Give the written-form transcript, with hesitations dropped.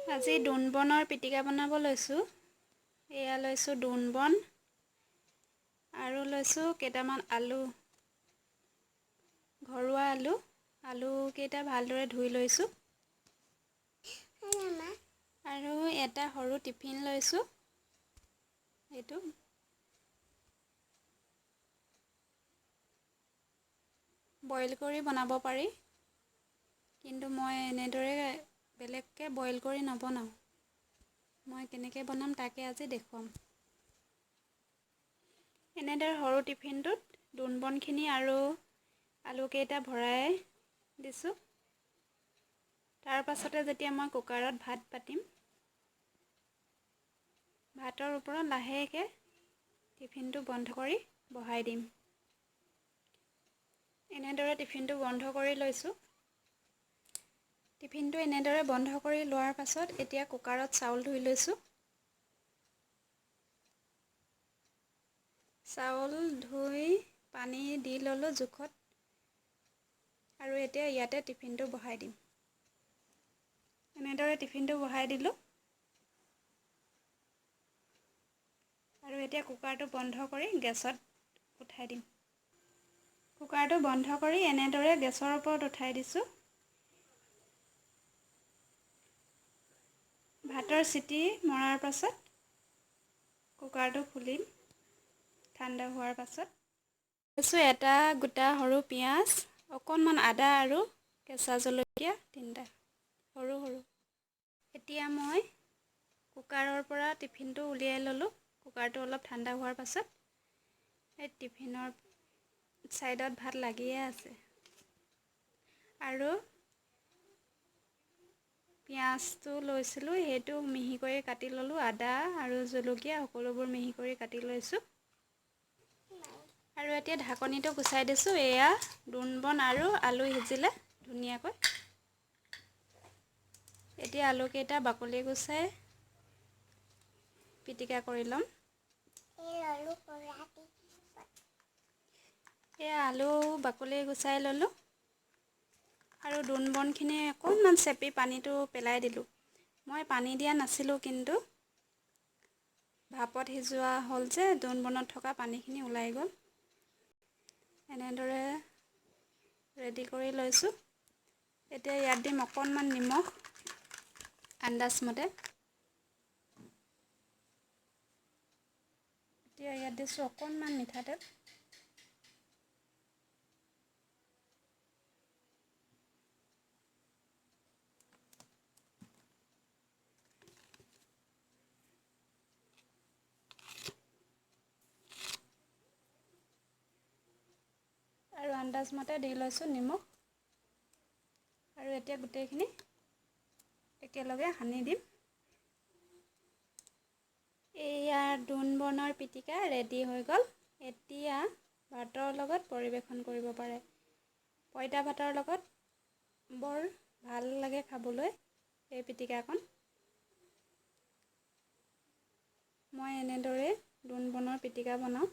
আজি দোনবনৰ পিটিকা বনাব লৈছোঁ। এয়া লৈছোঁ দোনবন আৰু লৈছোঁ কেইটামান আলু, ঘৰুৱা আলু। আলুকেইটা ভালদৰে ধুই লৈছোঁ আৰু এটা সৰু টিফিন লৈছোঁ। এইটো বইল কৰি বনাব পাৰি, কিন্তু মই এনেদৰে বেলেগকৈ বইল কৰি নবনাওঁ। মই কেনেকৈ বনাম তাকে আজি দেখুৱাম। এনেদৰে সৰু টিফিনটোত দোনবনখিনি আৰু আলুকেইটা ভৰাই দিছোঁ। তাৰ পাছতে যেতিয়া মই কুকাৰত ভাত পাতিম, ভাতৰ ওপৰত লাহেকৈ টিফিনটো বন্ধ কৰি বহাই দিম। এনেদৰে টিফিনটো বন্ধ কৰি লৈছোঁ। টিফিনটো এনেদৰে বন্ধ কৰি লোৱাৰ পাছত এতিয়া কুকাৰত চাউল ধুই লৈছোঁ। চাউল ধুই পানী দি ল'লোঁ জোখত, আৰু এতিয়া ইয়াতে টিফিনটো বহাই দিম। এনেদৰে টিফিনটো বহাই দিলোঁ। আৰু এতিয়া কুকাৰটো বন্ধ কৰি গেছত উঠাই দিম। কুকাৰটো বন্ধ কৰি এনেদৰে গেছৰ ওপৰত উঠাই দিছোঁ। ভাতৰ চিটি মৰাৰ পাছত কুকাৰটো খুলিম ঠাণ্ডা হোৱাৰ পাছত। লৈছোঁ এটা গোটা সৰু পিঁয়াজ, অকণমান আদা আৰু কেঁচা জলকীয়া 3টা সৰু সৰু। এতিয়া মই কুকাৰৰ পৰা টিফিনটো উলিয়াই ল'লোঁ। কুকাৰটো অলপ ঠাণ্ডা হোৱাৰ পাছত এই টিফিনৰ ছাইডত ভাত লাগিয়ে আছে, আৰু পিঁয়াজটো লৈছিলোঁ সেইটো মিহি কৰি কাটি ল'লোঁ। আদা আৰু জলকীয়া সকলোবোৰ মিহি কৰি কাটি লৈছোঁ। আৰু এতিয়া ঢাকনিটো গুচাই দিছোঁ। এয়া দোনবন আৰু আলু সিজিলে ধুনীয়াকৈ। এতিয়া আলুকেইটা বাকলি গুচাই পিটিকা কৰি ল'ম। এয়া আলু বাকলি গুচাই ল'লোঁ আৰু দোনবনখিনি অকণমান চেপি পানীটো পেলাই দিলোঁ। মই পানী দিয়া নাছিলোঁ, কিন্তু ভাপত সিজোৱা হ'ল যে দোনবনত থকা পানীখিনি ওলাই গ'ল। এনেদৰে ৰেডি কৰি লৈছোঁ। এতিয়া ইয়াত দিম অকণমান নিমখ আন্দাজমতে। এতিয়া ইয়াত দিছোঁ অকণমান মিঠাতেল। আৰু আন্দাজমতে দি লৈছোঁ নিমখ। আৰু এতিয়া গোটেইখিনি একেলগে সানি দিম। এয়া দোনবনৰ পিটিকা ৰেডি হৈ গ'ল। এতিয়া ভাতৰ লগত পৰিৱেশন কৰিব পাৰে। পঁইতা ভাতৰ লগত বৰ ভাল লাগে খাবলৈ এই পিটিকাকণ। মই এনেদৰে দোনবনৰ পিটিকা বনাওঁ।